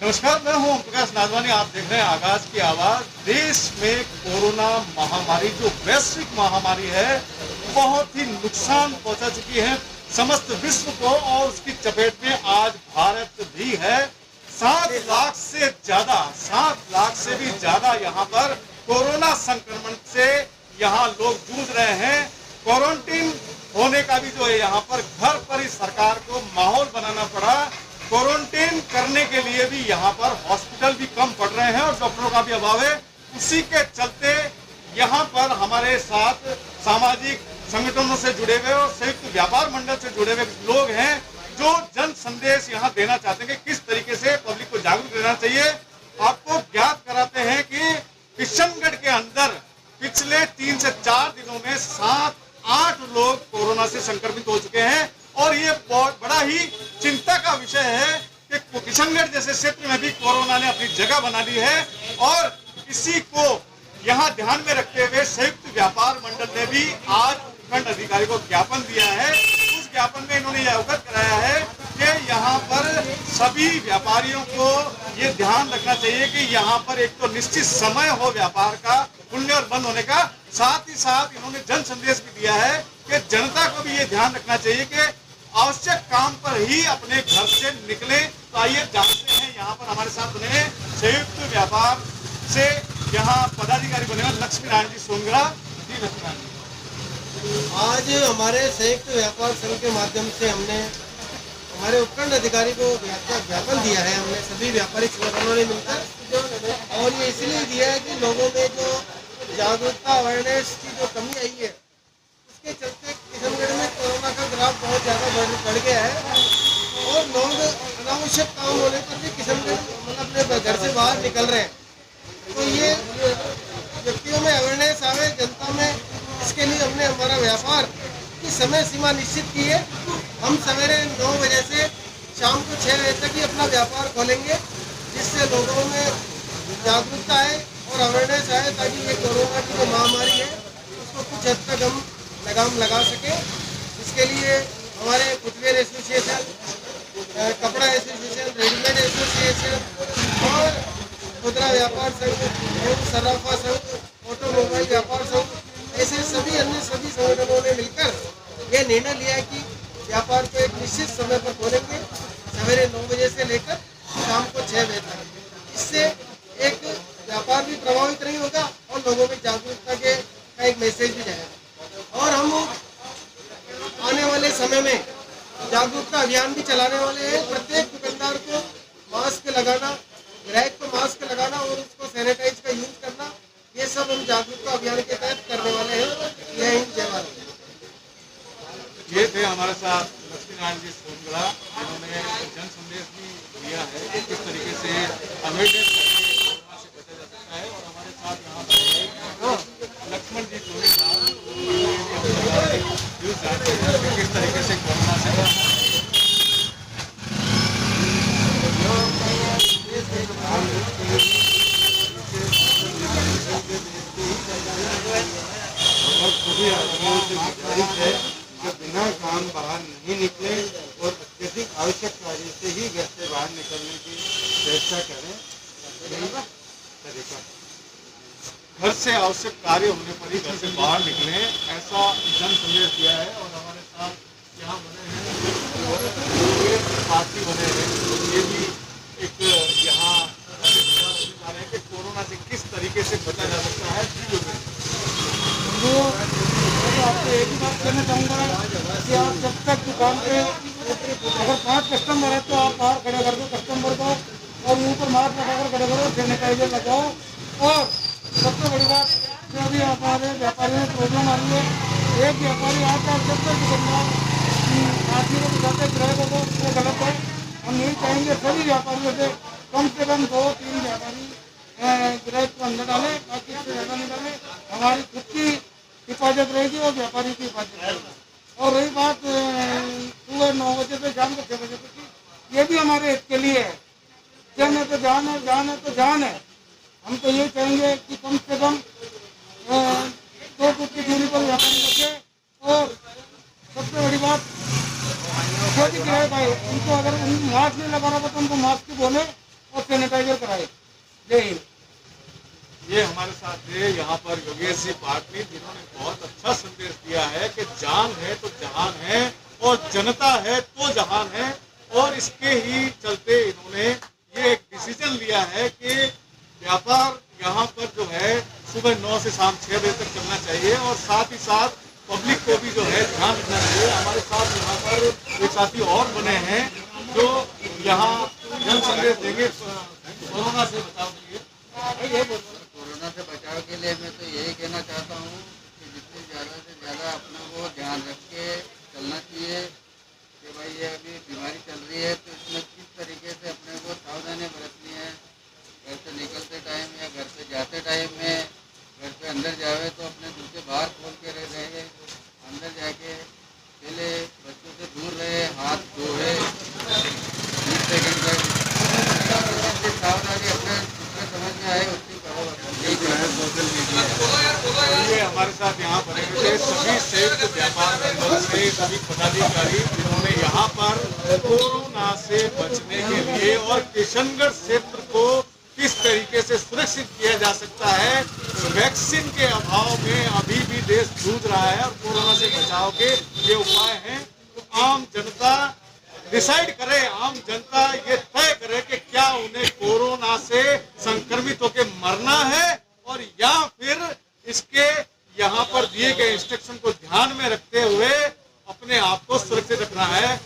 नमस्कार, मैं हूं ओम प्रकाश नादवानी। आप देख रहे हैं आगाज की आवाज। देश में कोरोना महामारी जो वैश्विक महामारी है बहुत ही नुकसान पहुंचा चुकी है समस्त विश्व को और उसकी चपेट में आज भारत भी है। 7 लाख से भी ज्यादा यहाँ पर कोरोना संक्रमण से यहाँ लोग जूझ रहे हैं। क्वारंटीन होने का भी जो है यहाँ पर घर पर ही सरकार को माहौल बनाना पड़ा। क्वारंटीन करने के लिए भी यहाँ पर हॉस्पिटल भी कम पड़ रहे हैं और डॉक्टरों का भी अभाव है। उसी के चलते यहाँ पर हमारे साथ सामाजिक संगठनों से जुड़े हुए और संयुक्त व्यापार मंडल से जुड़े हुए लोग हैं जो जन संदेश यहाँ देना चाहते हैं कि किस तरीके से पब्लिक को जागरूक रहना चाहिए। आपको ज्ञात कराते हैं कि किशनगढ़ के अंदर पिछले 3 से 4 दिनों में 7-8 लोग कोरोना से संक्रमित हो चुके हैं और ये बहुत बड़ा ही चिंता का विषय है कि किशनगढ़ जैसे क्षेत्र में भी कोरोना ने अपनी जगह बना ली है। और इसी को यहाँ ध्यान में रखते हुए संयुक्त व्यापार मंडल ने भी आज उपखंड अधिकारी को ज्ञापन दिया है। उस ज्ञापन में इन्होंने यह अवगत कराया है कि यहाँ पर सभी व्यापारियों को ये ध्यान रखना चाहिए कि यहाँ पर एक तो निश्चित समय हो व्यापार का खुलने और बंद होने का, साथ ही साथ इन्होंने जन संदेश भी दिया है कि जनता को भी ये ध्यान रखना चाहिए कि आवश्यक काम पर ही अपने घर से निकले। तो आइए जानते हैं, यहाँ पर हमारे साथ बने हैं संयुक्त व्यापार से यहाँ पदाधिकारी बने हैं लक्ष्मी नारायण जी सोनगरा जी। लक्ष्मी नारायण जी, आज हमारे संयुक्त व्यापार संघ के माध्यम से हमने हमारे उपखंड अधिकारी को ज्ञापन दिया है। हमने सभी व्यापारिक संगठनों ने मिलकर, और ये इसलिए दिया है कि लोगों में जो जागरूकता अवेयरनेस की जो कमी आई है उसके चलते किशनगढ़ में कोरोना का ग्राफ बहुत ज़्यादा बढ़ गया है और लोग अनावश्यक काम होने पर भी किशनगढ़ अपने घर से बाहर निकल रहे हैं। तो ये व्यक्तियों में अवेयरनेस आवे, जनता में, इसके लिए हमने हमारा व्यापार की समय सीमा निश्चित की है। हम सवेरे 9 बजे से शाम को 6 बजे तक ही अपना व्यापार खोलेंगे, जिससे लोगों में जागरूकता आए और अवेयरनेस आए, ताकि ये कोरोना की जो महामारी है उसको कुछ हद तक हम लगाम लगा सकें। इसके लिए हमारे फुटवेयर एसोसिएशन, कपड़ा एसोसिएशन, रेडीमेड एसोसिएशन और खुदरा व्यापार संघ एवं सराफा संघ, ऑटोमोबाइल व्यापार संघ, ऐसे सभी अन्य सभी संगठनों ने मिलकर यह निर्णय लिया है कि व्यापार को एक निश्चित समय पर खोलेंगे, सवेरे 9 बजे से लेकर शाम को 6 बजे तक। इससे एक व्यापार भी प्रभावित नहीं होगा और लोगों में जागरूकता का एक मैसेज भी जाएगा। और हम आने वाले समय में जागरूकता अभियान भी चलाने वाले हैं। प्रत्येक दुकानदार को मास्क लगाना, ग्राहक को मास्क लगाना और उसको सैनिटाइज का यूज करना, ये सब हम जागरूकता अभियान के तहत करने वाले हैं। जय हिंद, जय भारत। ये थे हमारे साथ लक्ष्मी नारायण जी सोनगरा, जिन्होंने जन संदेश भी दिया है कि किस तरीके से अवेयरनेस करके कोरोना से बचा जा सकता है। और हमारे साथ यहाँ पर लक्ष्मण जी सोनगरा जानते हैं कि किस तरीके से कोरोना से और सभी आदमियों से गुजारिश है कि बिना काम बाहर नहीं निकले और अत्यधिक आवश्यक कार्य से ही घर से बाहर निकलने की चेष्टा करें। तरीका घर से आवश्यक कार्य होने पर ही घर से बाहर निकलें, ऐसा जन संदेश दिया है। और हमारे साथ यहाँ बने हैं पार्टी बने हैं, ये भी एक यहाँ बता रहे हैं कि कोरोना से किस तरीके से बचा जा सकता है। तो आपको एक ही बात कहना चाहूँगा कि आप जब तक दुकान पे अगर 5 कस्टमर है तो आप बाहर खड़े कर दो कस्टमर को और मुंह पर मास्क लगाकर खड़े करो, सैनिटाइजर लगाओ। और सबसे बड़ी बात जो अभी हमारे व्यापारियों में प्रॉब्लम आ रही है, एक व्यापारी आता है जब तक दुकानदार आदमी को दिखाते ग्राहकों को, वो गलत है। हम यही चाहेंगे सभी व्यापारियों से कम 2-3 व्यापारी ग्राहक को अंदर डालें, बाकी इससे ज़्यादा नहीं डालें। हमारी खुद की हिफाजत रहेगी और व्यापारी की हिफाजत रहेगी। और रही बात सुबह 9 बजे से शाम को 6 बजे तक की, ये भी हमारे हित के लिए है। जन है तो जान है, जान है तो जान है। हम तो ये चाहेंगे कि कम से कम 2 फुट की दूरी पर व्यापारी रखे। और सबसे बड़ी बात, जो भी ग्राहक आए उनको अगर मास्क नहीं लगा रहा तो उनको मास्क की बोले और सैनिटाइजर कराए। जय हिंद। ये हमारे साथ थे यहाँ पर योगेश जी पाटनी, जिन्होंने बहुत अच्छा संदेश दिया है कि जान है तो जहान है और जनता है तो जहान है। और इसके ही चलते इन्होंने ये एक डिसीजन लिया है कि व्यापार यहाँ पर जो है सुबह 9 से शाम 6 बजे तक चलना चाहिए और साथ ही साथ पब्लिक को भी जो है ध्यान रखना चाहिए। हमारे साथ यहाँ पर एक साथी और बने हैं जो यहाँ जन संदेश देंगे कोरोना से बचाव के लिए। कोरोना से बचाव के लिए मैं तो यही कहना चाहता हूँ कि जितनी ज़्यादा से ज़्यादा अपने को ध्यान रख के चलना चाहिए कि भाई ये अभी बीमारी चल रही है तो इसमें किस तरीके से अपने को सावधानी बरतनी है। घर से निकलते टाइम या घर से जाते टाइम में घर से अंदर जावे तो अपने घर से बाहर खोल के रहे, अंदर जाके पहले बच्चों से दूर रहे, हाथ धोए 20 सेकंड तक। जितनी सावधानी अपने समझ में आए उसकी करो। ये हमारे साथ यहाँ बने हुए थे सभी संयुक्त व्यापार मंडल से सभी पदाधिकारी, जिन्होंने यहाँ पर कोरोना से बचने के लिए और किशनगढ़ क्षेत्र को किस तरीके से सुरक्षित किया जा सकता है, वैक्सीन के अभाव में अभी भी देश जूझ रहा है और कोरोना से बचाव के ये उपाय हैं। तो आम जनता डिसाइड करे, आम जनता ये तय करे कि क्या उन्हें कोरोना से संक्रमित होकर मरना है और या फिर इसके यहाँ पर दिए गए इंस्ट्रक्शन को ध्यान में रखते हुए अपने आप को सुरक्षित रखना है।